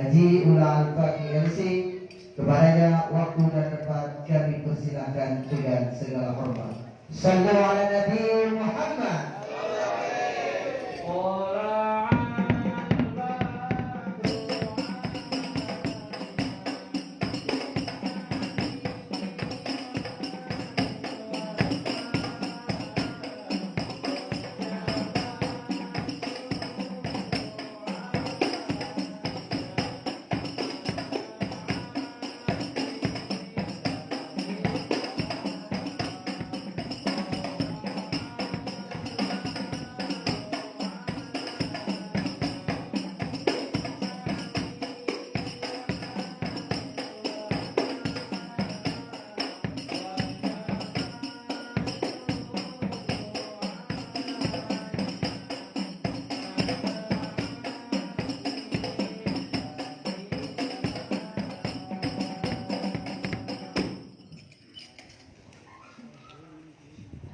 Haji Ula Al-Faqih LC. Kepadanya waktu dan tempat kami persilahkan dengan segala hormat. Sallu ala Nabi Muhammad.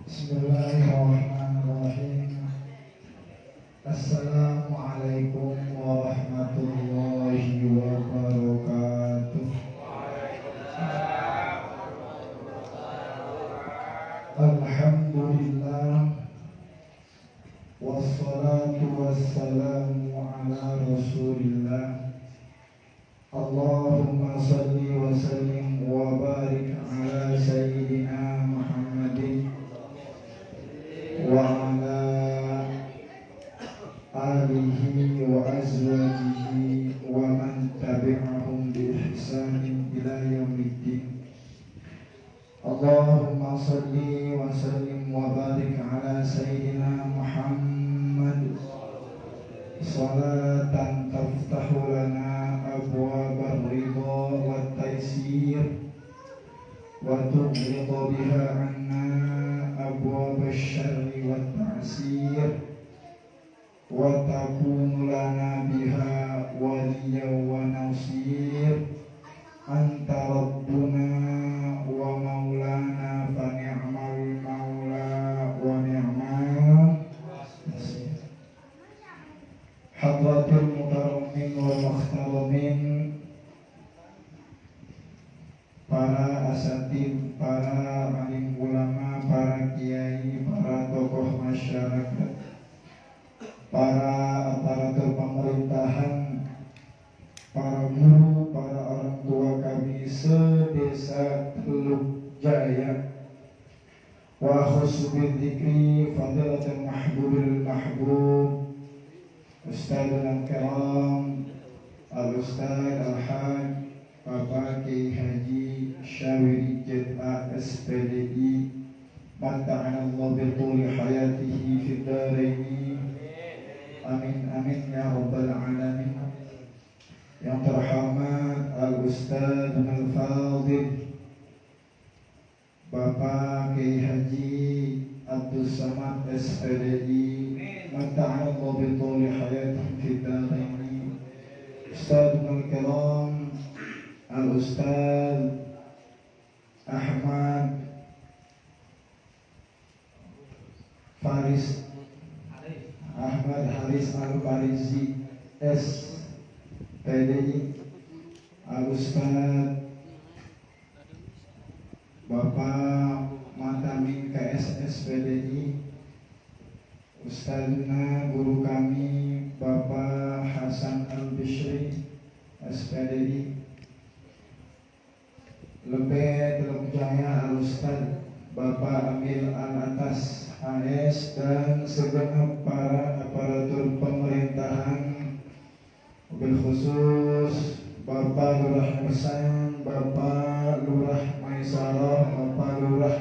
Bismillahirrahmanirrahim. Assalamualaikum warahmatullahi wabarakatuh. Alhamdulillah, wassalatu wassalamu ala rasulillah. Allahumma salli wa sallim wa barik ala sayyidina Muhammadin wa ala alihi wa azwajihi wa man tabi'ahum bi ihsanin ila yaumiddin. Allahumma salli wa sallim wa barik ala sayyidina Muhammad salatan taftahu lana abwabar ridha wat taysir wa tughliqu biha anna abwab asy-syarri wat ta'sir wa takunu lana biha waliyyan wa nasir. Anta rabbuna wa maulana fa ni'mal maula wa ni'mal nasir. Hadratul mukarramin wal muhtaramin, para asatid, para alim ulama, para kiai, para tokoh masyarakat, para aparatur pemerintahan, para guru, para orang tua kami se-Desa Teluk Jaya, wa khusbil dzikri fadilatul mahbubil mahbub Ustadzul Kiram Al-Ustadz Al-Haj Bapak Kiai Haji Syawiri Jed'a SPDI, mata'anallahu bituli hayatihi fid dharaini, amin amin ya rabbal alamin. Yang terhormat Al-Ustadz Al-Fadhil Bapak Kiai Haji Abdul Samad SPDI, mata'anallahu bituli hayatihi fid dharaini. Ustadzul Kiram Al-Ustadz Ahmad Haris Al-Farizi SPDI, Al-Ustadz Bapak Matamin KS SPDI, Ustadzna guru kami Bapak Hasan Al-Bishri SPDI, Lebet Teluk Jaya Al-Ustadz Bapak Amil Al-Atas AS, dan segenap para aparatur pemerintahan, mobil khusus Bapak Lurah Mersan, Bapak Lurah Maisarah, Bapak Lurah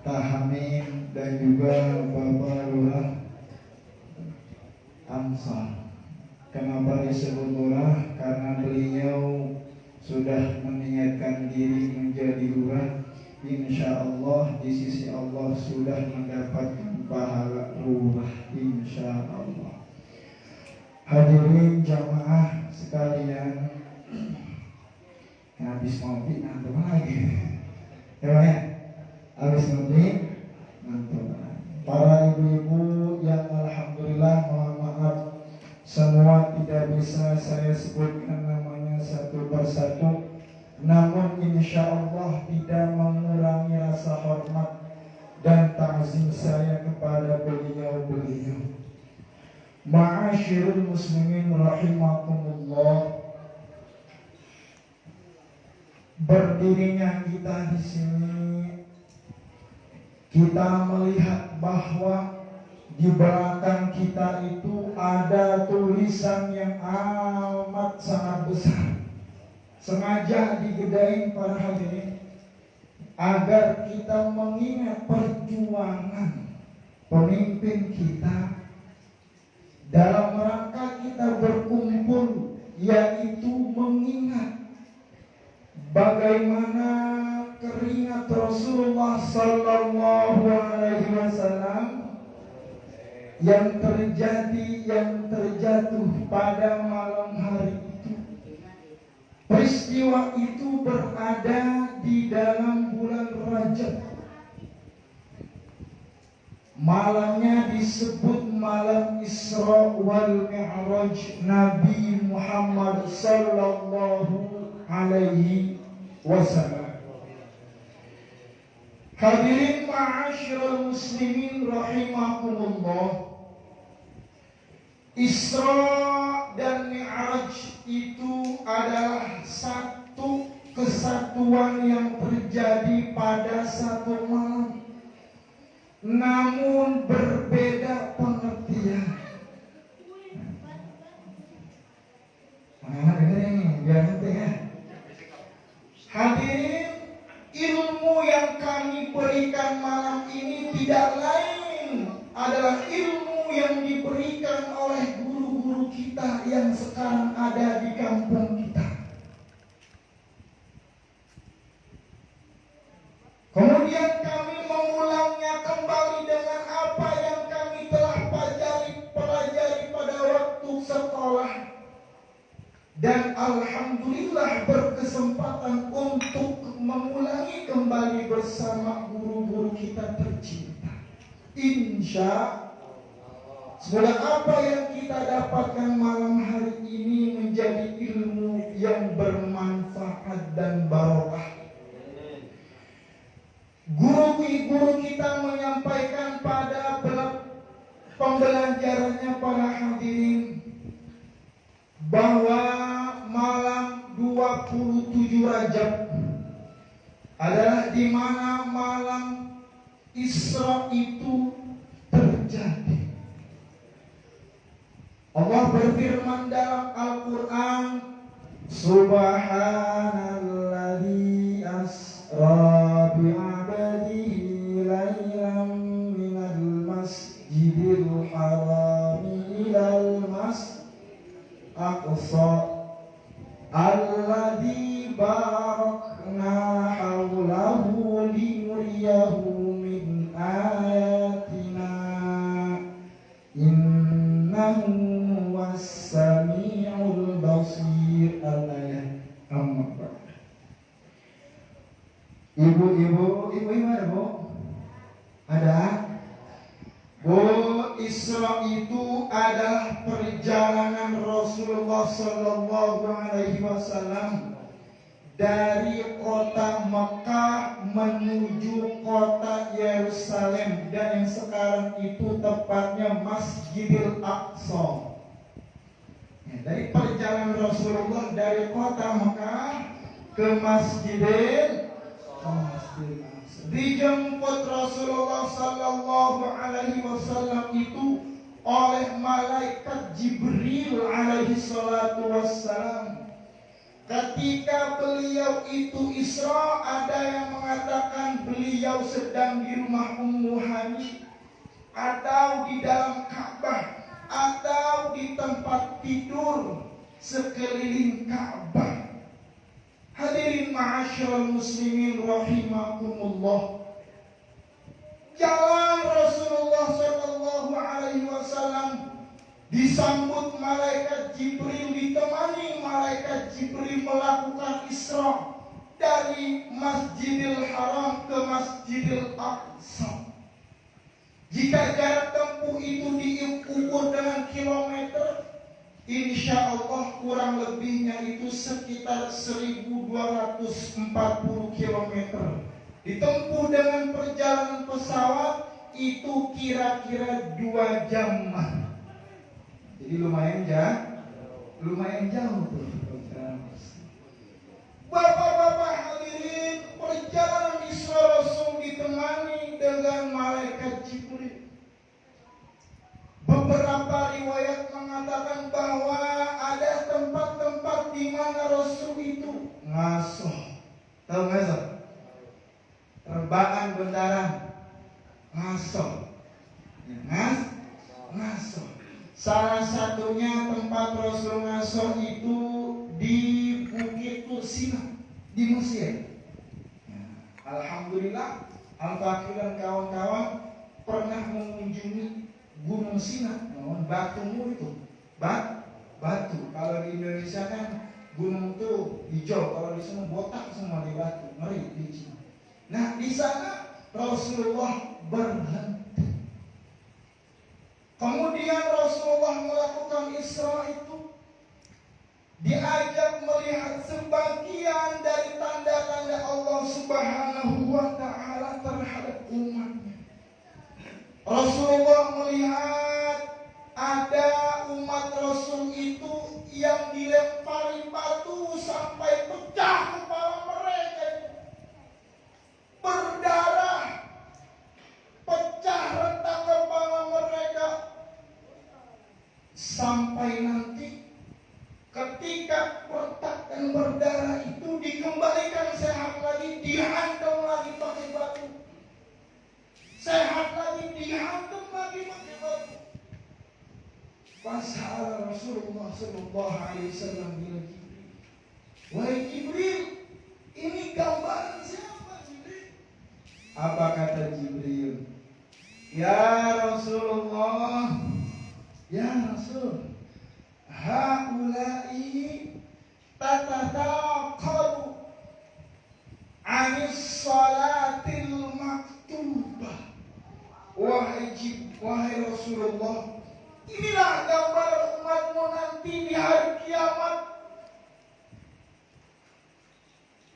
Tahamim, dan juga Bapak Lurah Ansar. Kenapa disebut lurah? Karena beliau sudah meniatkan diri menjadi lurah. Insya Allah di sisi Allah sudah mendapatkan pahala lurah, insya Allah. Hadirin jamaah sekalian, habis ngopi ngantuk lagi, ya, habis ngopi ngantuk lagi. Para ibu-ibu yang alhamdulillah, mohon maaf Semua tidak bisa saya sebutkan namanya satu persatu, namun insya Allah tidak mengurangi rasa hormat dan ta'zim saya kepada beliau-beliau. Ma'asyirul muslimin rahimakumullah. Berdirinya kita di sini, kita melihat bahwa di belakang kita itu ada tulisan yang amat sangat besar. Sengaja digedein para hadirin agar kita mengingat perjuangan pemimpin kita dalam rangka kita berkumpul, yaitu mengingat bagaimana keringat Rasulullah Sallallahu Alaihi Wasallam yang terjatuh pada malam hari itu. Peristiwa itu berada di dalam bulan Rajab. Malamnya disebut malam Isra wal Mi'raj Nabi Muhammad Sallallahu Alaihi Wasallam. Hadirin ma'asyiral muslimin rahimakumullah. Isra dan Mi'raj itu adalah satu kesatuan yang terjadi pada satu malam, namun berbeda pengertian. Anak-anak dengerin nih, biar nanti ya. Hadirin, ilmu yang kami berikan malam ini tidak lain adalah ilmu yang diberikan oleh guru-guru kita yang sekarang ada di kampung kita. Kemudian kami mengulangnya kembali dengan apa yang kami telah pelajari pada waktu sekolah. Dan alhamdulillah berkesempatan untuk mengulangi kembali bersama guru-guru kita tercinta. Insya semoga apa yang kita dapatkan malam hari ini menjadi ilmu yang bermanfaat dan barokah. Guru-guru kita menyampaikan pada pembelajarannya para hadirin bahwa malam 27 Rajab adalah di mana malam Isra itu terjadi. Allah berfirman dalam Al-Quran, Subhanalladzi asra bi'abadihi laylan minal masjidil harami ilal masjidil aqsa alladzi barakna hawlahu linuriyahu min ayatina innahu was-sami'ul basir. Al-ayat. Ibu-ibu ada, Bu? Ada? Bu, Isra itu adalah perjalanan Rasulullah Sallallahu Alaihi Wasallam dari kota Mekah menuju kota Yerusalem, dan yang sekarang itu tepatnya Masjidil Aqsa. Dari perjalanan Rasulullah dari kota Mekah ke Masjidil Aqsa. Dijemput Rasulullah Sallallahu Alaihi Wasallam itu oleh malaikat Jibril alaihi salatu wassalam. Ketika beliau itu Isra, ada yang mengatakan beliau sedang di rumah Ummu Hani, atau di dalam Ka'bah, atau di tempat tidur sekeliling Ka'bah. Hadirin ma'asyiral muslimin rahimakumullah. Jalan Rasulullah Sallallahu Alaihi Wasallam disambut malaikat Jibril, ditemani malaikat Jibril melakukan Isra dari Masjidil Haram ke Masjidil Aqsa. Jika jarak tempuh itu diukur dengan kilometer, insya Allah kurang lebihnya itu sekitar 1240 km. Ditempuh dengan perjalanan pesawat itu kira-kira 2 jam. Jadi lumayan jauh tuh. Bapak-bapak hadirin, perjalanan Isra Rasul ditemani dengan malaikat Jibril. Beberapa riwayat mengatakan bahwa ada tempat-tempat di mana Rasul itu ngasoh. Tahu ngasoh? Terbangan bentaran. Ngasoh. Ngasoh. Salah satunya tempat Rasul ngasoh itu di Bukit Tursina di Mesir. Alhamdulillah, Al-Fakir dan kawan-kawan pernah mengunjungi Gunung Sina, batu itu, batu. Kalau di Indonesia kan gunung itu hijau, kalau di sana botak semua di batu, ngeri di sini. Nah di sana Rasulullah berhenti. Kemudian Rasulullah melakukan Isra itu, diajak melihat sebagian dari tanda-tanda Allah Subhanahu wa Ta'ala terhadap umatnya. Rasulullah melihat ada umat Rasul itu yang dilempari batu sampai pecah kepala mereka, berdarah, pecah retak kepala mereka, sampai nanti ketika retak dan berdarah itu dikembalikan sehat lagi, dihantam lagi pakai batu. Sehat lagi, dihantam lagi pakai batu. Pasal Rasulullah sallallahu alaihi wasallam bilang, wahai Jibril, ini gambaran siapa Jibril? Apa kata Jibril? Ya Rasulullah, ya Rasul, haulai tatataqalu anis salatil maktubah. Wahai Rasulullah, inilah gambaran umatmu nanti di hari kiamat.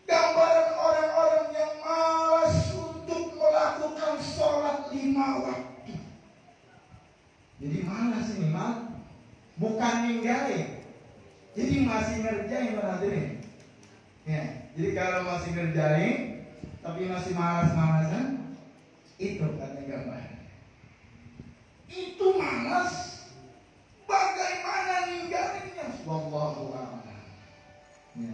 Gambaran orang-orang yang malas untuk melakukan sholat 5 waktu. Jadi malas ini, bukan ninggalin. Jadi masih ngerjain hadirin. Ya, jadi kalau masih ngerjain tapi masih malas-malasan, itu katanya gambar. Itu malas. Bagaimana ninggalinnya? Wallahu a'lam. Ya.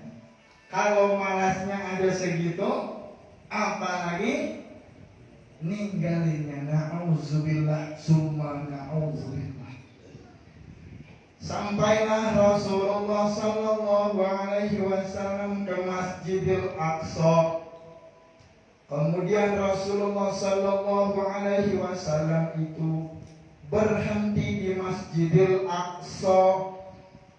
Kalau malasnya ada segitu, apalagi ninggalinnya. Na'udzubillah, summa na'udzubillah. Sampailah Rasulullah sallallahu alaihi wasallam ke Masjidil Aqsa. Kemudian Rasulullah sallallahu alaihi wasallam itu berhenti di Masjidil Aqsa,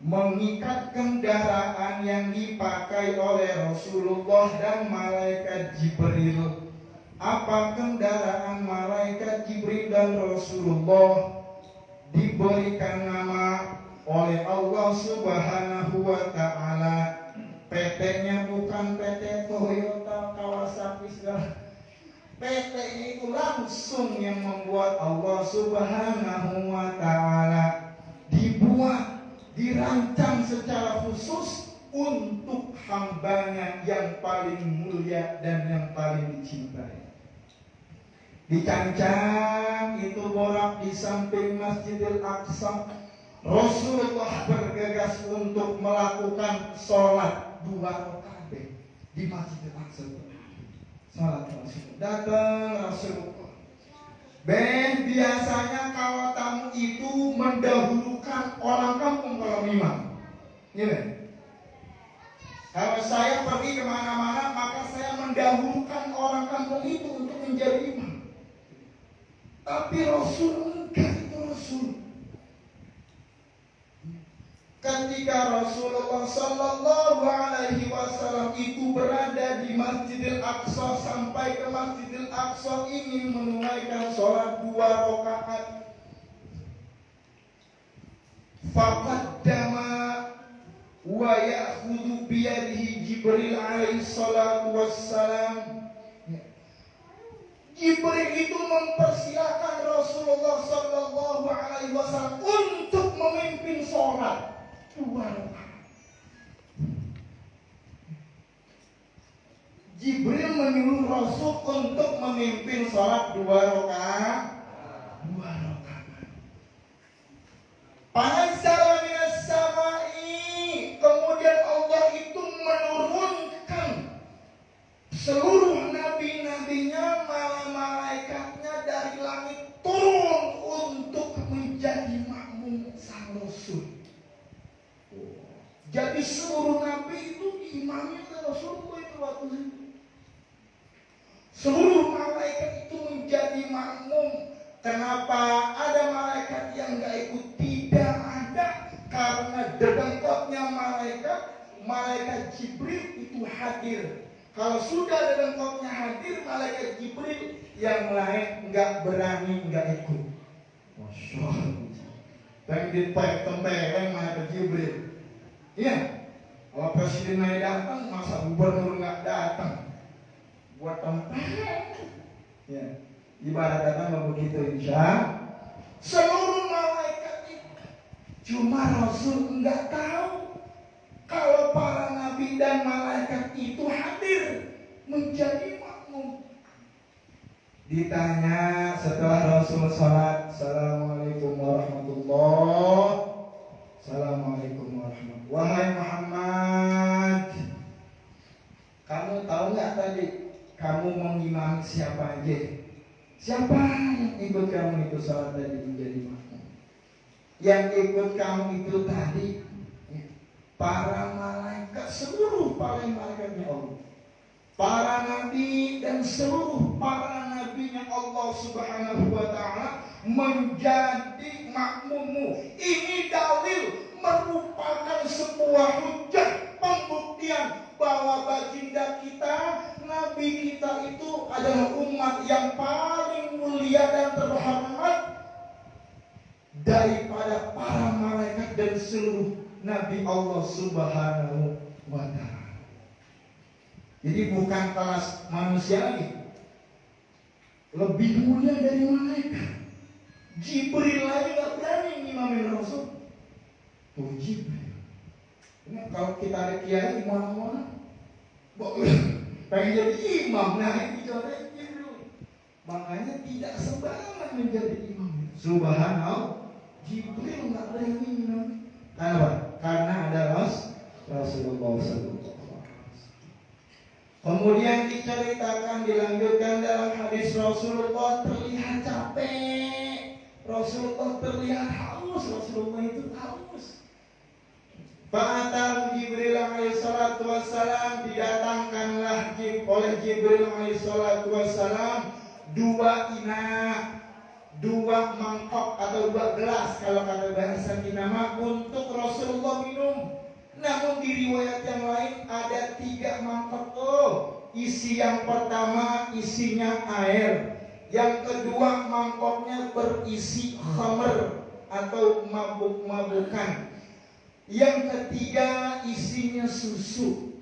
mengikat kendaraan yang dipakai oleh Rasulullah dan malaikat Jibril. Apa kendaraan malaikat Jibril dan Rasulullah? Diberikan nama oleh Allah Subhanahu wa Ta'ala. PT-nya bukan PT Toyota, Kawasaki segala. PT-nya itu langsung yang membuat Allah Subhanahu wa Ta'ala. Dibuat, dirancang secara khusus untuk hambanya yang paling mulia dan yang paling dicintai. Dicancang itu borak di samping Masjidil Aqsa. Rasulullah bergegas untuk melakukan sholat 2 rakaat di Masjidil Aqsa. Sholat Rasulullah. Datang Rasulullah. Biasanya kalau tamu itu mendahulukan orang kampung kalau imam. Gini. Kalau saya pergi kemana-mana, maka saya mendahulukan orang kampung itu untuk menjadi imam. Tapi Rasul enggak, itu Rasul. Ketika Rasulullah sallallahu alaihi wasallam itu berada di Masjidil Aqsa, sampai ke Masjidil Aqsa ingin menunaikan sholat 2 rakaat. Faqaddama wa ya'khudhu biyadihi Jibril alaihi salatu wassalam. Jibril itu mempersilakan Rasulullah sallallahu alaihi wasallam untuk memimpin sholat 2 rakaat. Jibril menyuruh Rasul untuk memimpin sholat 2 rakaat. Panazala minas samai, kemudian Allah itu menurunkan seluruh nabi-nabinya, malaikatnya dari langit turun untuk menjadi makmum sang Rasul. Jadi seluruh nabi itu diimami oleh Rasulullah itu waktu itu. Seluruh malaikat itu menjadi makmum. Kenapa ada malaikat yang gak ikut? Tidak ada, karena dedengkotnya malaikat Jibril itu hadir. Kalau sudah dedengkotnya hadir, malaikat Jibril yang lain gak berani, gak ikut. Masya Allah. Pengen ditempelin malaikat Jibril. Iya, kalau presiden naik datang, masa gubernur gak datang? Buat tempel. Ya. Ibarat datang begitu insya. Seluruh malaikat itu. Cuma Rasul enggak tahu kalau para nabi dan malaikat itu hadir menjadi makmum. Ditanya setelah Rasul salat, Assalamualaikum warahmatullahi. Assalamualaikum warahmatullahi. Wahai Muhammad, kamu tahu nggak tadi kamu mengimami siapa aja? Siapa yang ikut kamu itu salat tadi menjadi makmum? Yang ikut kamu itu tadi para malaikat, seluruh para malaikatnya Allah, para nabi dan seluruh para nabinya Allah Subhanahu wa taala menjadi makmummu. Ini dalil, merupakan sebuah hujjah, pembuktian bahwa baginda kita, nabi kita itu adalah umat yang paling mulia dan terhormat daripada para malaikat dan seluruh nabi Allah Subhanahu wa ta'ala. Jadi bukan kelas manusia lagi, lebih mulia dari malaikat. Jibril lagi gak berani ngimamin Rasul. Tuh Jibril. Ini kalau kita ada kiai mana-mana, pengen jadi imam, nah ini cobain Jibril. Makanya tidak sembarangan menjadi imam. Subhanallah, Jibril nggak berani imam. Kenapa? Karena ada Rasulullah SAW. Kemudian diceritakan, dilanjutkan dalam hadis, Rasulullah terlihat capek, Rasulullah terlihat haus, Rasulullah itu haus. Fa'atal Jibril alaihi salatu wassalam, didatangkanlah oleh Jibril alaihi salatu wassalam 2 mangkok atau 2 gelas kalau kata bahasa kita mah untuk Rasulullah minum. Namun di riwayat yang lain ada 3 mangkok. Isi yang pertama isinya air, yang kedua mangkoknya berisi khamr atau mabuk-mabukan, yang ketiga isinya susu.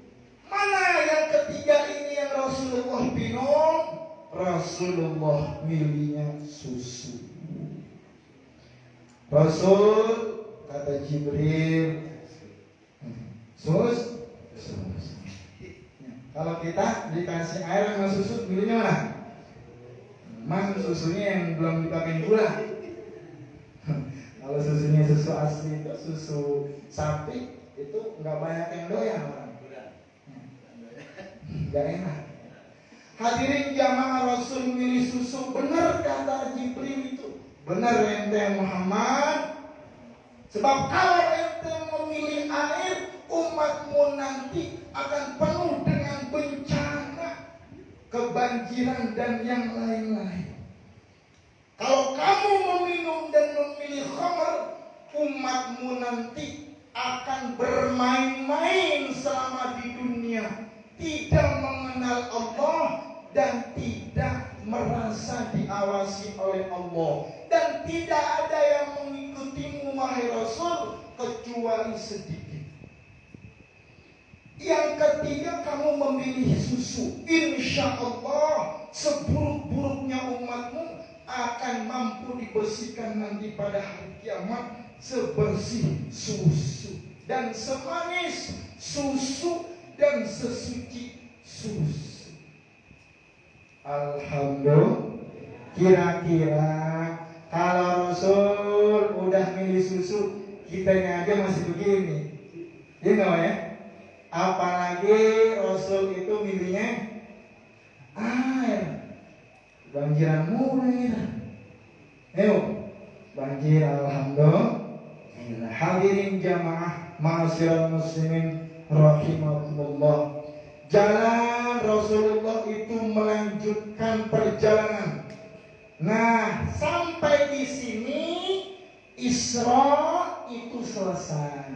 Mana yang ketiga ini yang Rasulullah minum? Rasulullah milihnya susu. Rasul kata Jibril, susu. Kalau kita dikasih air sama susu, milihnya mana? Memang susunya yang belum dipakai gula. Kalau susunya susu asli, itu susu sapi, itu nggak banyak yang doyan orang. Nggak enak. Hadirin jamaah, Rasul milih susu. Benar kata Jibril itu. Benar ente Muhammad. Sebab kalau ente memilih air, umatmu nanti akan penuh dengan bencana, kebanjiran dan yang lain-lain. Kalau kamu meminum dan memilih khamr, umatmu nanti akan bermain-main selama di dunia, tidak mengenal Allah dan tidak merasa diawasi oleh Allah, dan tidak ada yang mengikutimu wahai Rasul kecuali sedikit. Yang ketiga, kamu memilih susu. Insya Allah seburuk-buruknya umatmu akan mampu dibersihkan nanti pada hari kiamat sebersih susu dan semanis susu dan sesuci susu. Alhamdulillah. Kira-kira kalau Rasul udah milih susu, kitanya aja masih begini, ya? Apalagi Rasul itu milihnya air. Banjiran mulai. Ayo, banjir. Alhamdulillah. Hadirin jamaah ma'asyiral muslimin rahimakumullah. Jalan Rasulullah itu melanjutkan perjalanan. Nah, sampai di sini Isra itu selesai.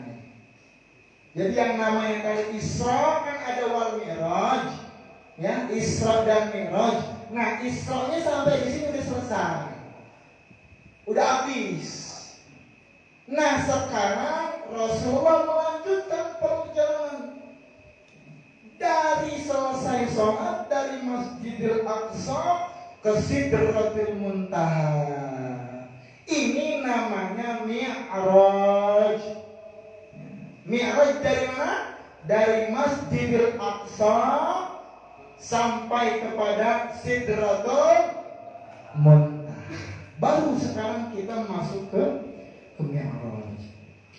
Jadi yang namanya kali Isra kan ada wal Mi'raj, ya, Isra dan Mi'raj. Nah, Isra-nya sampai di sini udah selesai, udah habis. Nah, sekarang Rasulullah melanjutkan perjalanan dari selesai sholat dari Masjidil Aqsa ke Sidratul Muntaha. Ini namanya Mi'raj. Mi'raj dari mana? Dari Masjidil Aqsa sampai kepada Sidratul Muntaha. Baru sekarang kita masuk ke Mi'raj.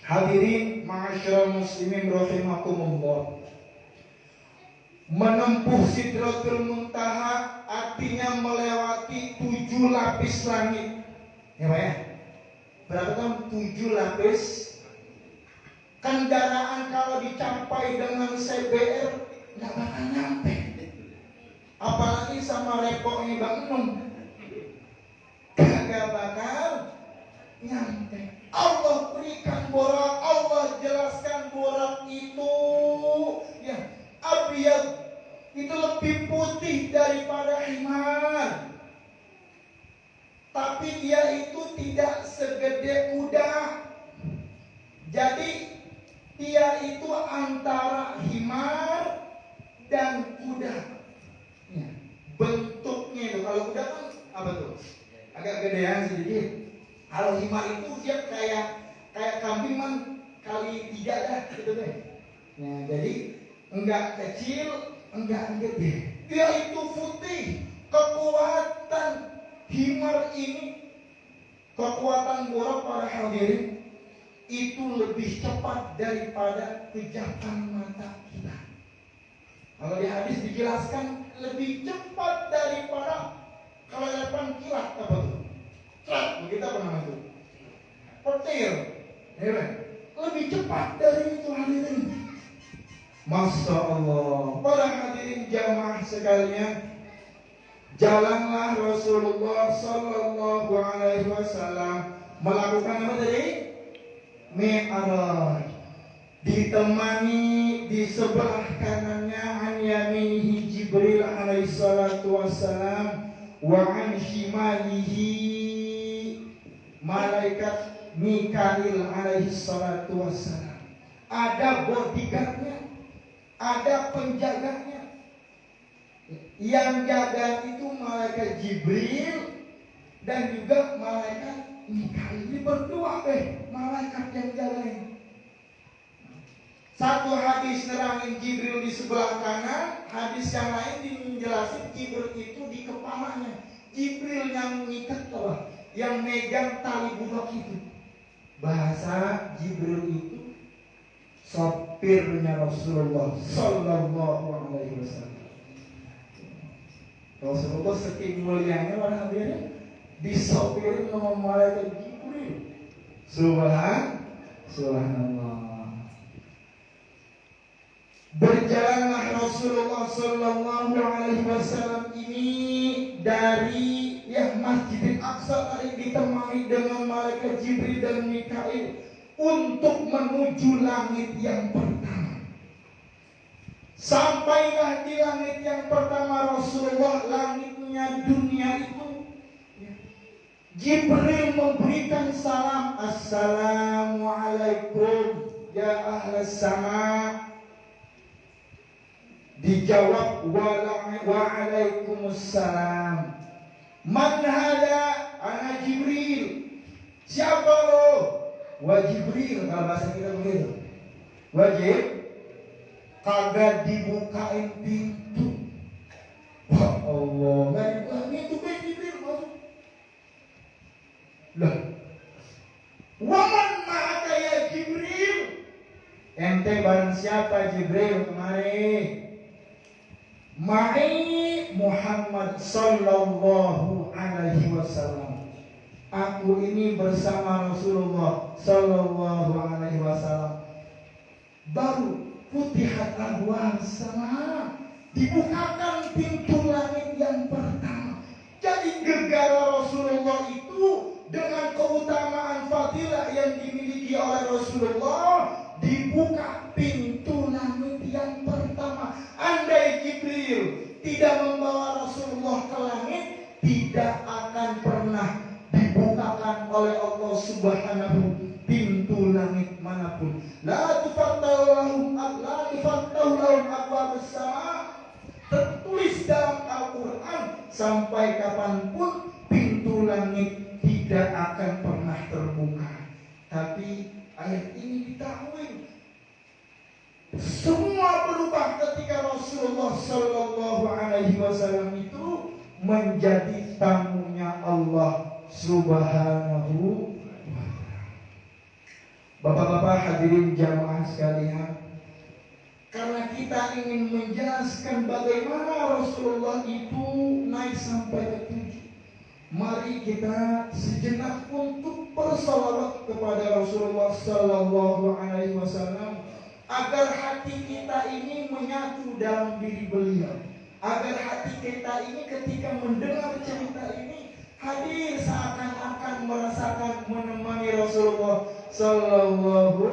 Hadirin ma'asyiral muslimin rahimakumullah. Menempuh Sidratul Muntaha artinya melewati 7 lapis langit. Ya Pak ya? Berapa kan 7 lapis? Kendaraan kalau dicapai dengan CBR nggak bakal nyampe. Apalagi sama repoknya Bang Nun, kagak bakal nyampe. Allah berikan borak, Allah jelaskan borak itu, ya, abiyad itu lebih putih daripada himar. Tapi dia itu tidak segede kuda. Jadi dia itu antara himar dan kuda. Ya, bentuknya itu kalau kuda kan apa tuh? Agak gedean sedikit. Kalau himar itu dia kayak kambing man kali 3 dah gitu deh. Nah, jadi enggak kecil, enggak gede. Dia itu putih. Kekuatan himar ini, kekuatan borak para hadirin itu lebih cepat daripada kejapan mata kita. Kalau di hadis dijelaskan lebih cepat daripada kelelepan kilat apa tuh? Kilat, kita apa nama itu? Petir, ya, lebih cepat dari itu hadirin. Masya Allah, para hadirin jamaah sekalian, jalanlah Rasulullah Sallallahu Alaihi Wasallam melakukan apa tadi? Mi'raj. Ditemani di sebelah kanannya an yaminihi Jibril alaihi salatu wassalam wa an shimalihi malaikat Mikail alaihi salatu wassalam. Ada bodyguardnya, ada penjaganya. Yang jaga itu malaikat Jibril dan juga malaikat Mikail. Ini berdua malaikat yang jagain. Satu hadis nerangin Jibril di sebelah kanan, hadis yang lain menjelasin Jibril itu di kepalanya. Jibril yang mengikat apa? Yang megang tali budak itu. Bahasa Jibril itu sopirnya Rasulullah Sallallahu Alaihi Wasallam. Rasulullah saking mulianya orang hadirin disopirin sama malaikat Jibril. Subhanallah. Berjalanlah Rasulullah Sallallahu Alaihi Wasallam ini dari Masjidil Aqsa tadi ditemani dengan malaikat Jibril dan Mikail untuk menuju langit yang pertama. Sampailah di langit yang pertama Rasulullah, langitnya dunia itu. Jibril memberikan salam, Assalamualaikum ya ahlas sama. Dijawab waalaikumsalam. Man hada? Ana Jibril. Siapa lo? Wa Jibril, kalau bahasa kita begitu. Wajib kagak dibukain pintu. Wah Allah, nggak dibukain pintu, Jibril masuk. Lah, waman ma'aka ya Jibril? Ente barang siapa Jibril kemarin? Ma'i Muhammad sallallahu alaihi wasallam. Aku ini bersama Rasulullah sallallahu alaihi wasallam. Baru futihat abwab sama, dibukakan pintu langit yang pertama. Jadi gegara Rasulullah itu dengan keutamaan fadilah yang dimiliki oleh Rasulullah, dibuka pintu langit yang pertama. Andai Jibril tidak membawa Rasulullah ke langit, tidak akan pernah dibukakan oleh Allah Subhanahu pintu langit manapun. La tufattahu lahum abwabus sama. Tertulis dalam Al-Quran, sampai kapanpun pintu langit tidak akan pernah terbuka. Tapi ayat ini diketahui semua berubah ketika Rasulullah Sallallahu Alaihi Wasallam itu menjadi tamunya Allah Subhanahu wa Ta'ala. Bapak-bapak hadirin jamaah sekalian, karena kita ingin menjelaskan bagaimana Rasulullah itu naik sampai ke 7, mari kita sejenak untuk bersalawat kepada Rasulullah Sallallahu Alaihi Wasallam, agar hati kita ini menyatu dalam diri beliau, agar hati kita ini ketika mendengar cerita ini hadir seakan-akan merasakan menemani Rasulullah Sallallahu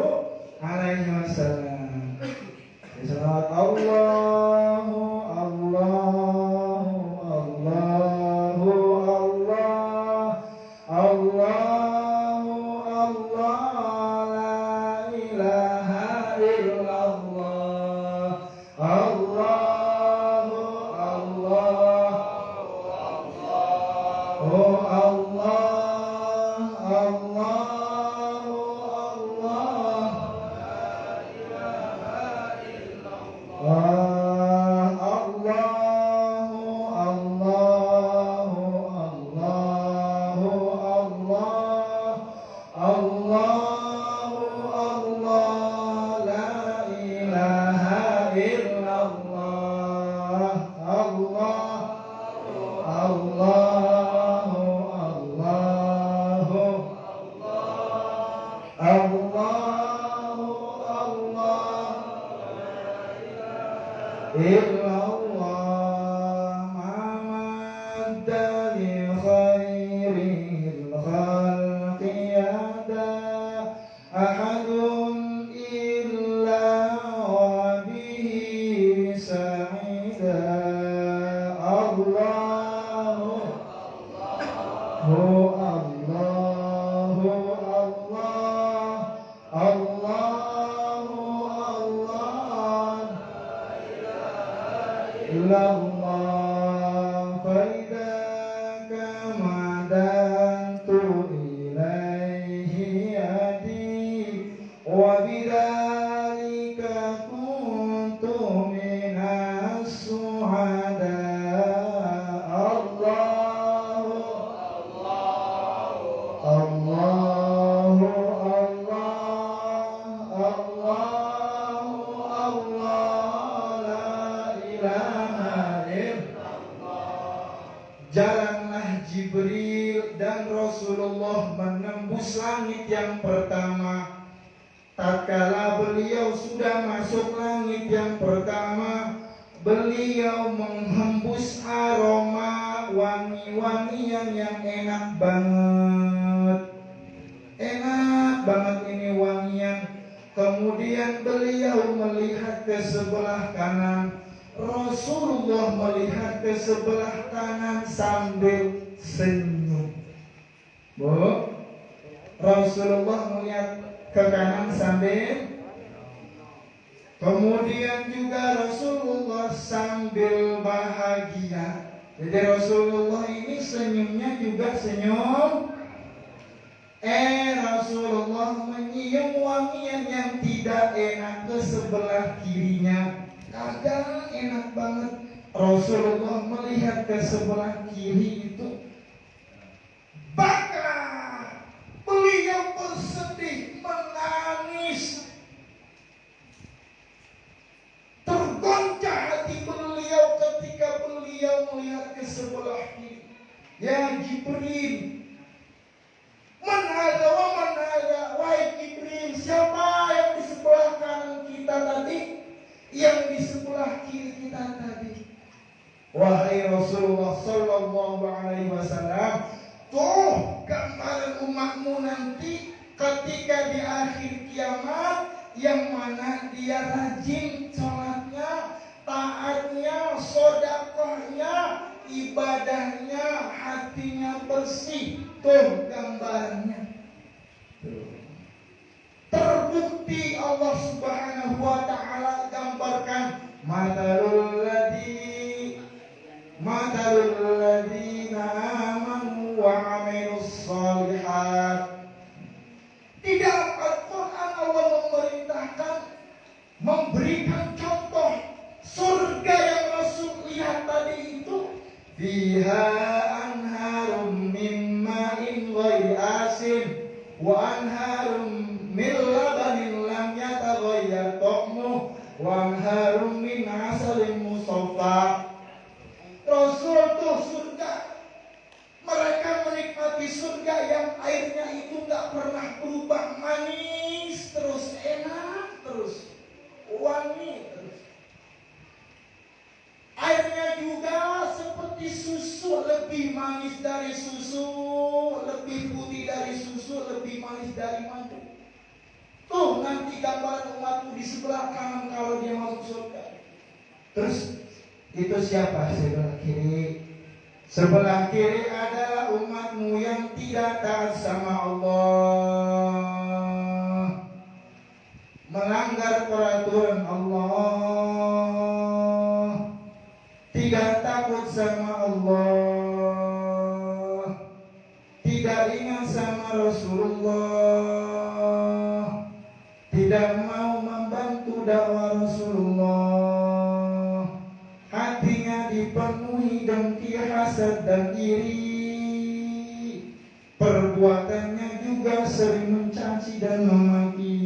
Alaihi Wasallam. Salawat Allahu Allahu Allahu Allah Allahu Allah la ilaha illallah Allahu Allah oh Allah Allahu Allah Jalanlah Jibril dan Rasulullah menembus langit yang pertama. Tatkala beliau sudah masuk langit yang pertama, beliau menghembus aroma wangi-wangian yang enak banget. Enak banget ini wangian. Kemudian beliau melihat ke sebelah kanan. Rasulullah melihat ke sebelah kanan sambil senyum. Bu, Rasulullah melihat ke kanan sambil Kemudian juga Rasulullah sambil bahagia. Jadi Rasulullah ini senyumnya juga senyum. Rasulullah menyium wangian yang tidak enak ke sebelah kirinya. Kagak enak banget. Rasulullah melihat ke sebelah kiri itu, maka beliau bersedih, menangis. Tergoncang hati beliau ketika beliau melihat ke sebelah kiri. Ya Jibril, man hada wa man hada, wahai Jibril, siapa yang di sebelah kanan kita tadi, yang di sebelah kiri kita tadi? Wahai Rasulullah sallallahu alaihi wasallam, tuh gambaran umatmu nanti ketika di akhir kiamat, yang mana dia rajin sholatnya, taatnya, sodakohnya, ibadahnya, hatinya bersih. Tuh gambarnya. Terbukti Allah Subhanahu wa ta'ala gambarkan matalul ladina amanu wa amilus shalihat. Di dalam Al-Quran Allah memerintahkan, memberikan contoh surga yang Rasul lihat tadi itu. Fiha anharum min ma'in ghairi asin wa anharum min labanin lam yataghayyar ta'muhu wa anharum min asalin musaffa. Rasul tuh surga, mereka menikmati surga yang airnya itu gak pernah berubah, manis terus, enak terus, wangi terus. Airnya juga seperti susu, lebih manis dari susu, lebih putih dari susu, lebih manis dari madu. Tuh nanti gambaran umatmu di sebelah kanan kalau dia masuk surga. Terus itu siapa sebelah kiri? Sebelah kiri adalah umatmu yang tidak taat sama Allah, melanggar peraturan Allah, tidak takut sama Allah, tidak ingat sama Rasulullah, tidak mau membantu dakwah Rasulullah, hatinya dipenuhi dengki, hasad dan iri, perbuatannya juga sering mencaci dan memaki,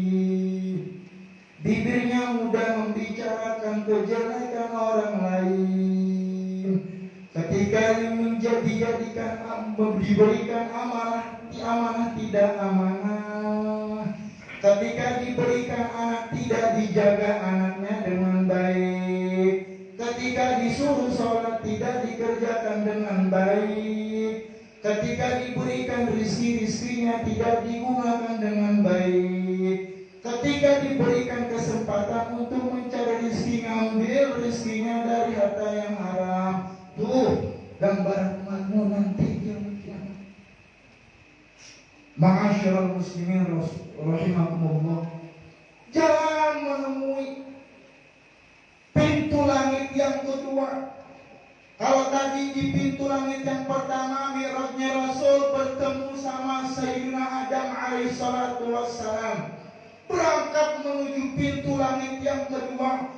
bibirnya mudah membicarakan kejelekan orang lain. Ketika diberikan amanah tidak amanah. Ketika diberikan anak tidak dijaga anaknya dengan baik. Ketika disuruh sholat tidak dikerjakan dengan baik. Ketika diberikan rizki-rizkinya tidak digunakan dengan baik. Ketika diberikan kesempatan untuk mencari rizki, ngambil rizkinya dari harta yang haram. Tuh gambaran umatmu nanti yang kiamat. Ma'asyiral muslimin rahimakumullah, jangan menemui pintu langit yang kedua. Kalau tadi di pintu langit yang pertama mi'rajnya Rasul bertemu sama Sayyidina Adam alaihissalatu wassalam, berangkat menuju pintu langit yang kedua.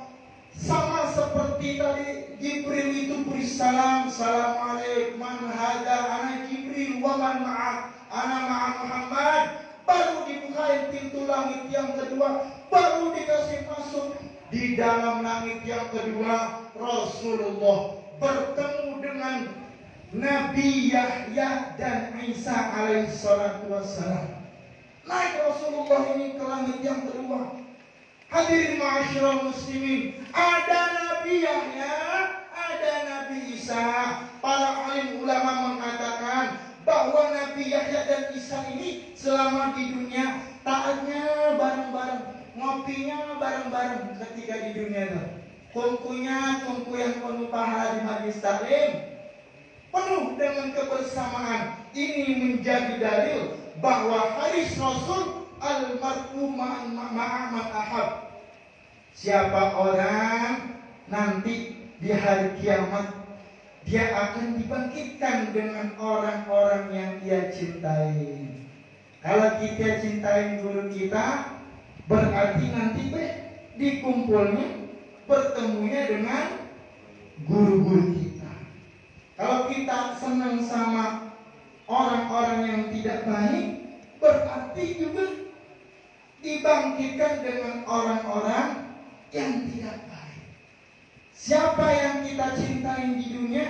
Sama seperti tadi Jibril itu beri salam, Assalamualaikum man hada, ana Jibril wa man ma'ak, ana ma'a Muhammad. Baru dibukain pintu langit yang kedua, baru dikasih masuk. Di dalam langit yang kedua Rasulullah bertemu dengan Nabi Yahya dan Isa alaihissalatu wassalam. Naik Rasulullah ini ke langit yang kedua. Hadirin ma'asyiral muslimin, ada Nabi Yahya, ada Nabi Isa. Para alim ulama mengatakan bahwa Nabi Yahya dan Isa ini selama di dunia taatnya bareng-bareng, ngopinya bareng-bareng ketika di dunia itu. Kungkunya kungku yang penuh pahala di majelis taklim, penuh dengan kebersamaan. Ini menjadi dalil bahwa hadis Rasul al-mar'u ma'aman ahab, Siapa orang nanti di hari kiamat dia akan dibangkitkan dengan orang-orang yang dia cintai. Kalau kita cintai guru kita, berarti nanti dikumpulnya, bertemunya dengan guru-guru kita. Kalau kita senang sama orang-orang yang tidak baik, berarti juga dibangkitkan dengan orang-orang yang tidak baik. Siapa yang kita cintai di dunia,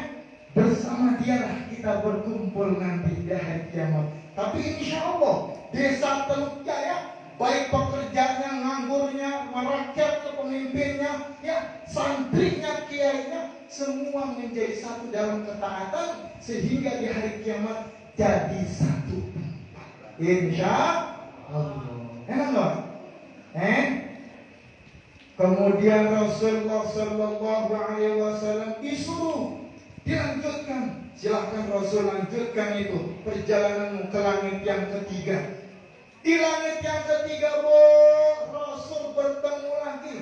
bersama dialah kita berkumpul nanti di hari kiamat. Tapi insya Allah desa Teluk Jaya, baik pekerjanya, nganggurnya, merakyat ke pemimpinnya, ya santrinya, kiainya, semua menjadi satu dalam ketaatan, sehingga di hari kiamat jadi satu tempat. Insya Allah. Enak loh. Kemudian Rasulullah Sallallahu Alaihi Wasallam disuruh dilanjutkan. Silahkan Rasul lanjutkan itu perjalananmu ke langit yang ketiga. Di langit yang ketiga, Rasul bertemu lagi,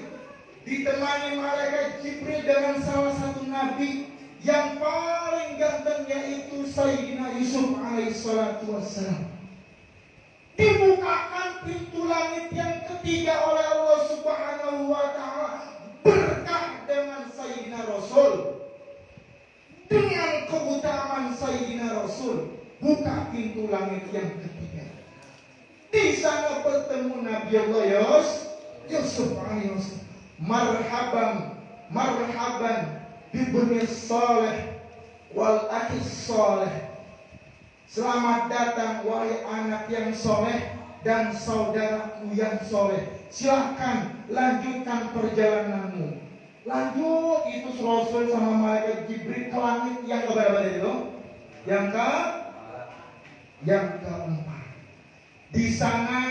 ditemani malaikat Jibril dengan salah satu nabi yang paling ganteng, yaitu Sayyidina Yusuf alaihissalatu wassalam. Dibukakan pintu langit yang ketiga oleh Allah Subhanahu wa ta'ala berkah dengan Sayyidina Rasul. Dengan keutamaan Sayyidina Rasul, buka pintu langit yang ketiga. Di sana bertemu Nabi Allah Yusuf alaihissalam. Marhaban bibni saleh wal akhis saleh. Selamat datang wahai anak yang soleh dan saudaraku yang soleh. Silahkan lanjutkan perjalananmu. Lanjut itu Rasul sama malaikat Jibril ke langit yang keberapa itu? Yang keempat. Di sana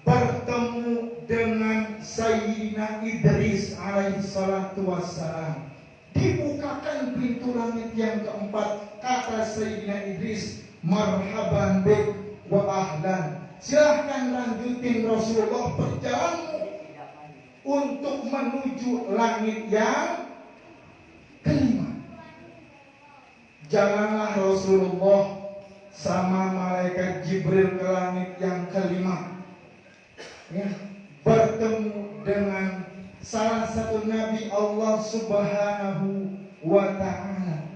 bertemu dengan Sayyidina Idris alaihissalatu wassalam. Dibukakan pintu langit yang keempat. Kata Sayyidina Idris, marhaban bik wa ahlan. Silahkan lanjutin Rasulullah perjalananmu untuk menuju langit yang kelima. Jalanlah Rasulullah sama malaikat Jibril ke langit yang kelima, ya, bertemu dengan salah satu nabi Allah Subhanahu wa ta'ala,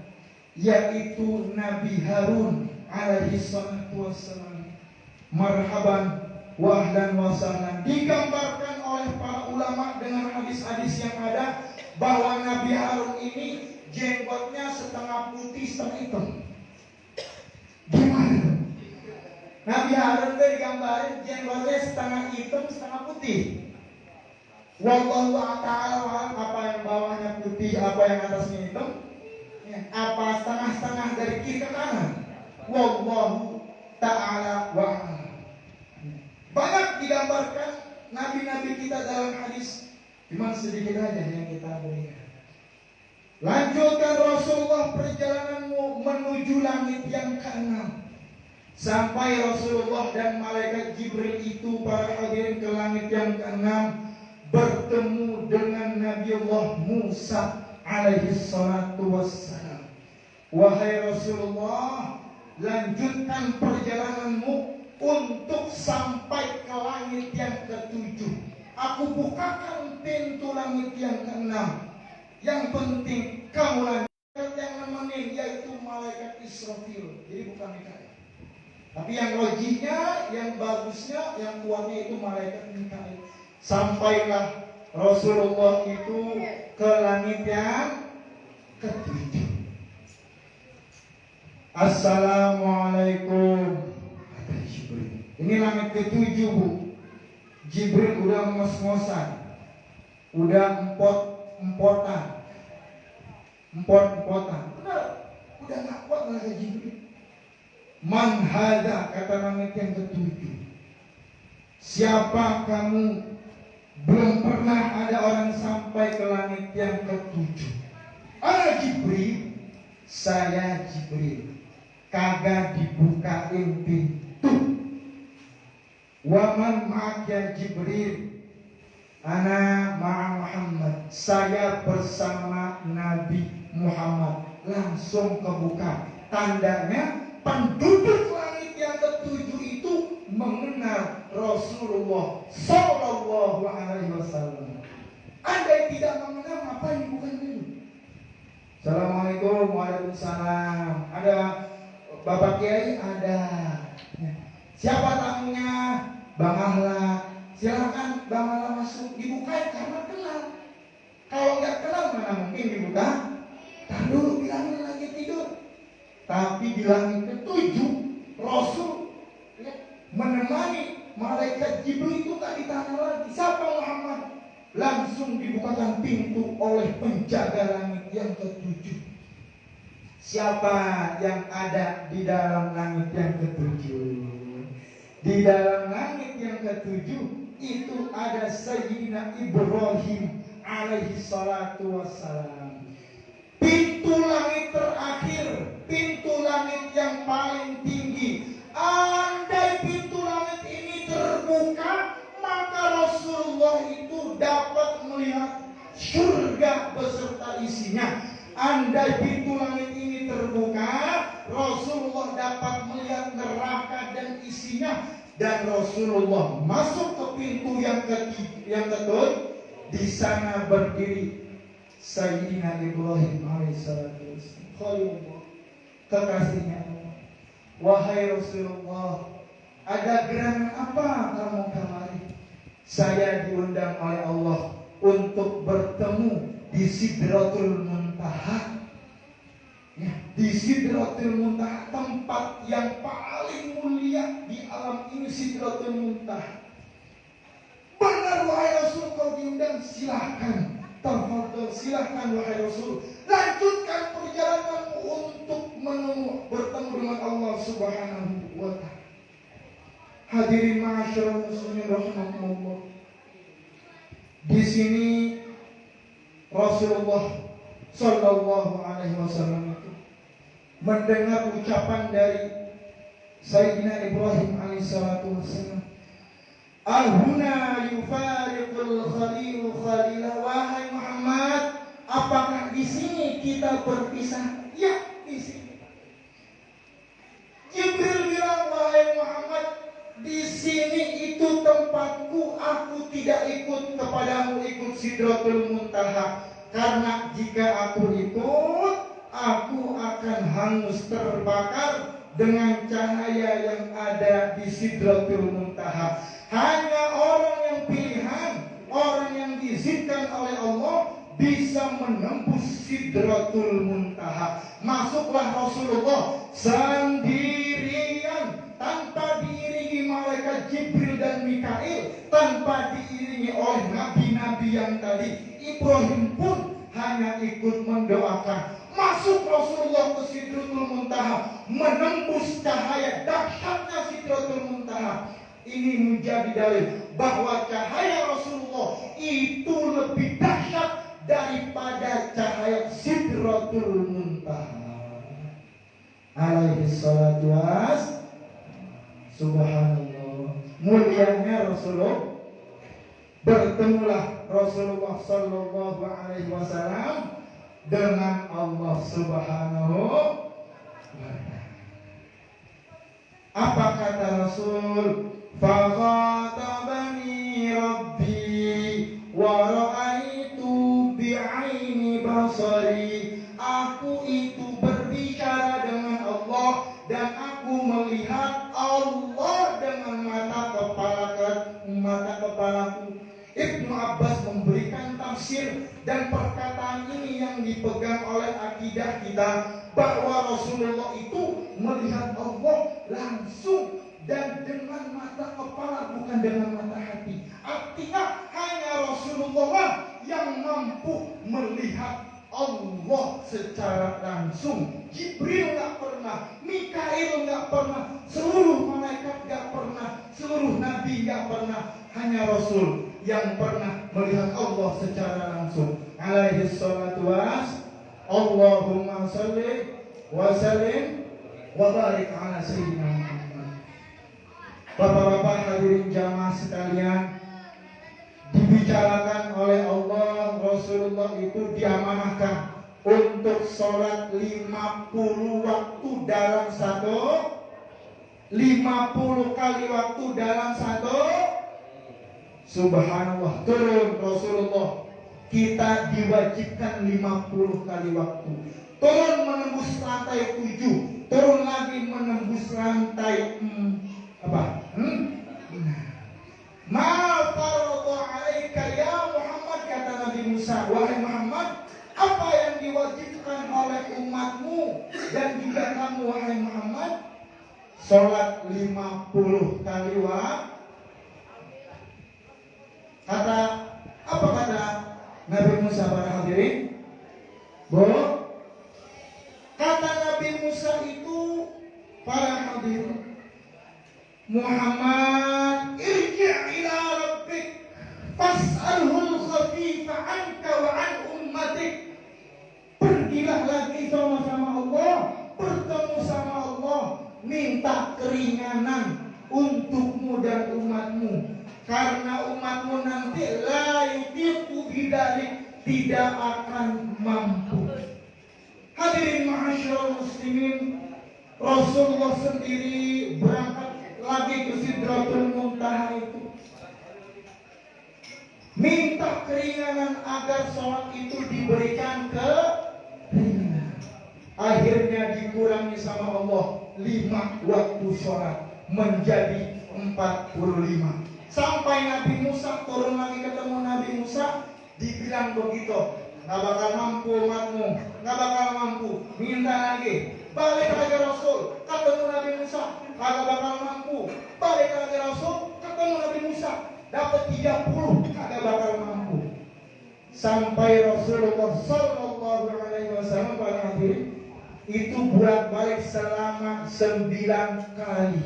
yaitu Nabi Harun alaihi salatu wassalam. Marhaban wa ahlan wa sahlan. Digambarkan oleh para ulama dengan hadis-hadis yang ada bahwa Nabi Harun ini jenggotnya setengah putih setengah hitam. Gimana? Nabi Harun itu digambarin jenggotnya setengah hitam setengah putih. Wallahu ta'ala, apa yang bawahnya putih, apa yang atasnya hitam, ya, apa setengah-setengah dari kiri ke kanan. Wallahu ta'ala wa'ala. Banyak digambarkan nabi-nabi kita dalam hadis, cuma sedikit aja yang kita berikan. Lanjutkan Rasulullah perjalananmu menuju langit yang keenam. Sampai Rasulullah dan malaikat Jibril itu para hadirin ke langit yang keenam, bertemu dengan Nabi Allah Musa alaihi salatu wassalam. Wahai Rasulullah, lanjutkan perjalananmu untuk sampai ke langit yang ketujuh. Aku bukakan pintu langit yang keenam. Yang penting kamu lanjutkan, yang nemenin yaitu malaikat Israfil. Jadi bukan Mikail. Tapi yang logiknya, yang bagusnya, yang kuatnya itu malaikat Mikail. Sampailah Rasulullah itu ke langit yang ketujuh. Assalamualaikum. Ini langit ketujuh, Bu. Jibril udah ngos-ngosan, udah empot-empotan. Udah gak kuat lagi Jibril. Man hadza, kata langit yang ketujuh. Siapa kamu? Belum pernah ada orang sampai ke langit yang ketujuh. Ana Jibril, saya Jibril. Kagak dibukain pintu. Waman ma'ak ya Jibril. Ana ma'a Muhammad, saya bersama Nabi Muhammad. Langsung kebuka. Tandanya penduduk langit yang ketujuh itu mengenal Rasulullah Sallallahu Alaihi Wasallam. Andai tidak mengenal, ngapain dibukain dulu? Assalamualaikum, waalaikumsalam. Ada Bapak Kiai? Ada. Siapa tamunya? Bang Ahla. Silakan Bang Ahla masuk. Dibukain karena kenal. Kalau nggak kenal mana mungkin dibuka? Tahan dulu, bilangin lagi tidur. Tapi di langit ketujuh Rasul menemani malaikat Jibril itu tak ditanya lagi siapa Muhammad. Langsung dibukakan pintu oleh penjaga langit yang ketujuh. Siapa yang ada di dalam langit yang ketujuh? Di dalam langit yang ketujuh itu ada Sayyidina Ibrahim alaihi salatu wassalam. Pintu langit terakhir, pintu langit yang paling tinggi. Andai pintu langit ini terbuka, maka Rasulullah itu dapat melihat surga beserta isinya. Andai pintu langit ini terbuka, Rasulullah dapat melihat neraka dan isinya. Dan Rasulullah masuk ke pintu yang ketujuh. Di sana berdiri Sayyidina Ibrahim alaihissalam, Khalilullah, kekasihnya Allah. Wahai Rasulullah, ada gerangan apa kamu kemari? Saya diundang oleh Allah untuk bertemu di Sidratul Muntaha. Ya, di Sidratul Muntaha, tempat yang paling mulia di alam ini, Sidratul Muntaha. Benar wahai Rasul, kau diundang, silahkan. Tafadhol, silahkan wahai Rasul. Lanjutkan perjalananmu untuk bertemu dengan Allah Subhanahu wa ta'ala. Hadirin ma'asyiral muslimin rahimakumullah. Di sini Rasulullah Sallallahu Alaihi Wasallam itu mendengar ucapan dari Sayyidina Ibrahim alaihissalatu wassalam. Ahuna yufariqul khalilu khalilah. Wahai Muhammad, apakah di sini kita berpisah? Ya, di sini. Jibril bilang, wahai Muhammad, di sini itu tempatku. Aku tidak ikut kepadamu, ikut Sidratul Muntaha. Karena jika aku ikut, aku akan hangus terbakar dengan cahaya yang ada di Sidratul Muntaha. Hanya orang yang pilihan, orang yang diizinkan oleh Allah bisa menembus Sidratul Muntaha. Masuklah Rasulullah sendirian, tanpa diiringi malaikat Jibril dan Mikail, tanpa diiringi oleh nabi-nabi yang tadi. Ibrahim pun hanya ikut mendoakan. Masuk Rasulullah ke Sidratul Muntaha, menembus cahaya dahsyatnya Sidratul Muntaha. Ini menjadi dalil bahwa cahaya Rasulullah itu lebih dahsyat daripada cahaya Sidratul Muntaha. Alaihi salatu was. Subhanallah. Mulianya Rasulullah. Bertemulah Rasulullah Sallallahu Alaihi Wasallam dengan Allah Subhanahu wa ta'ala. Apa kata Rasul? Fakhatabani Rabbi wa ra'aitu bi'aini basari. Aku itu berbicara dengan Allah dan aku melihat Allah dengan mata kepalaku. Ibnu Abbas memberikan tafsir dan perkataan ini yang dipegang oleh akidah kita, bahwa Rasulullah itu melihat Allah langsung dan dengan mata kepala, bukan dengan mata hati. Artinya hanya Rasulullah yang mampu melihat Allah secara langsung. Jibril nggak pernah, Mikail nggak pernah, seluruh malaikat nggak pernah, seluruh nabi nggak pernah. Hanya Rasul yang pernah melihat Allah secara langsung. Alaihi salatu was. Allahumma salli wa sallim wa barik ala sayyidina Muhammad. Bapak-bapak hadirin jamaah sekalian, dibicarakan oleh Allah, Rasulullah itu diamanahkan untuk sholat 50 waktu dalam 50 kali waktu dalam satu. Subhanallah, turun Rasulullah, kita diwajibkan 50 kali waktu. Turun menembus lantai 7, turun lagi menembus lantai Ma faradha 'alaika ya Muhammad, kata Nabi Musa, wahai Muhammad, apa yang diwajibkan oleh umatmu dan juga kamu wahai Muhammad? Sholat 50 kali waktu. Apa kata Nabi Musa para hadirin? Kata Nabi Musa itu, para hadirin, Muhammad, irji' ila rabbik fas'alhul khafifa anka wa an ummatik. Pergilah lagi sama Allah, bertemu sama Allah, minta keringanan untukmu dan umatmu, karena umatmu nanti la yutiqu bidzalik, tidak akan mampu. Hadirin ma'asyiral muslimin, Rasulullah sendiri berangkat lagi ke Sidratul Muntaha itu, minta keringanan agar sholat itu diberikan keringanan. Akhirnya dikurangi sama Allah 5 waktu sholat menjadi 45. Sampai Nabi Musa turun lagi ketemu Nabi Musa, dibilang begitu, nggak bakal mampu umatmu, nggak bakal mampu, minta lagi. Balik lagi Rasul, ketemu Nabi Musa, kagak bakal mampu. Balik lagi Rasul, ketemu Nabi Musa, dapat 30, kagak bakal mampu. Sampai Rasulullah Sallallahu Alaihi Wasallam pada akhir itu bolak-balik selama 9 kali.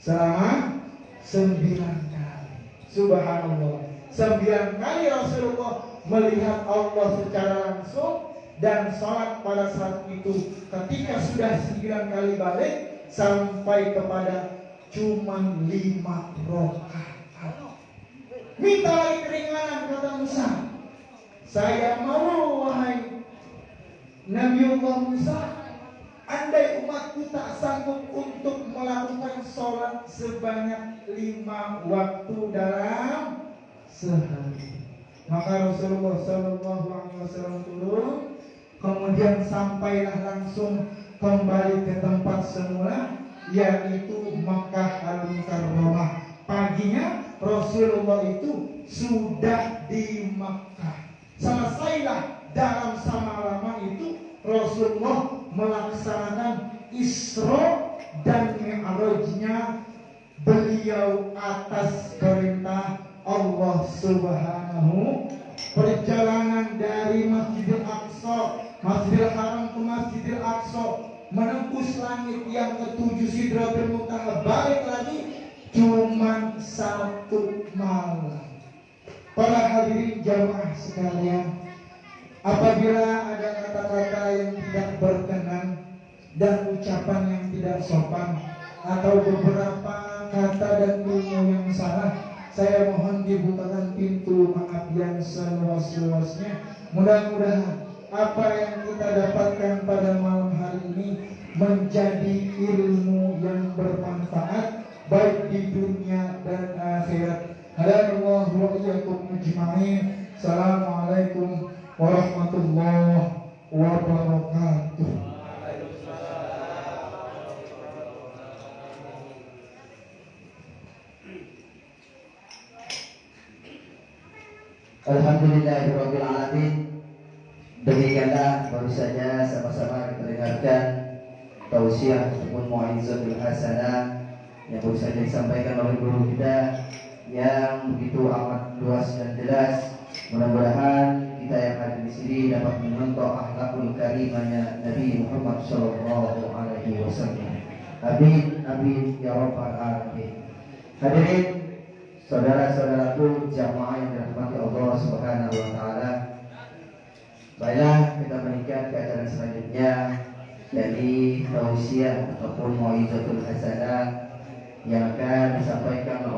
Selama 9 kali. Subhanallah. 9 kali Rasulullah melihat Allah secara langsung, dan sholat pada saat itu ketika sudah 9 kali balik sampai kepada cuma 5 rakaat. Minta lagi keringanan, kata Musa. Saya mau wahai Nabiullah Musa, andai umatku tak sanggup untuk melakukan sholat sebanyak 5 waktu dalam sehari. Maka Rasulullah Sallallahu Alaihi Wasallam turun, kemudian sampailah langsung kembali ke tempat semula, yaitu Makkah Al-Mukarramah. Paginya Rasulullah itu sudah di Makkah. Selesailah dalam sama-lama itu Rasulullah melaksanakan Isra dan Mi'rajnya beliau atas perintah Allah Subhanahu. Perjalanan dari Masjidil Aqsa, Masjidil Haram ke Masjidil Aqsa, menembus langit yang ke-7 Sidratul Muntaha, balik lagi cuma 1 malam. Para hadirin jamaah sekalian, apabila ada kata-kata yang tidak berkenan dan ucapan yang tidak sopan, atau beberapa kata dan ilmu yang salah, saya mohon dibukakan pintu maaf yang seluas-luasnya. Mudah-mudahan apa yang kita dapatkan pada malam hari ini menjadi ilmu yang bermanfaat baik di dunia dan akhirat. Hadanallahu wa iyyakum ajma'in. Assalamualaikum warahmatullahi wabarakatuh. Alhamdulillahirabbil alamin. Demikianlah baru saja sama-sama kita dengarkan tausiah ataupun mau'izatul hasanah yang baru saja disampaikan oleh guru kita yang begitu amat luas dan jelas. Mudah-mudahan kita yang ada di sini dapat mencontoh akhlakul karimahnya Nabi Muhammad sallallahu alaihi wasallam. Amin amin ya rabbal alamin. Hadirin saudara-saudaraku jamaah yang dirahmati Allah Subhanahu wa taala. Baiklah, kita meningkat ke acara selanjutnya, dari tausiah ataupun mau'izatul hasanah yang akan disampaikan oleh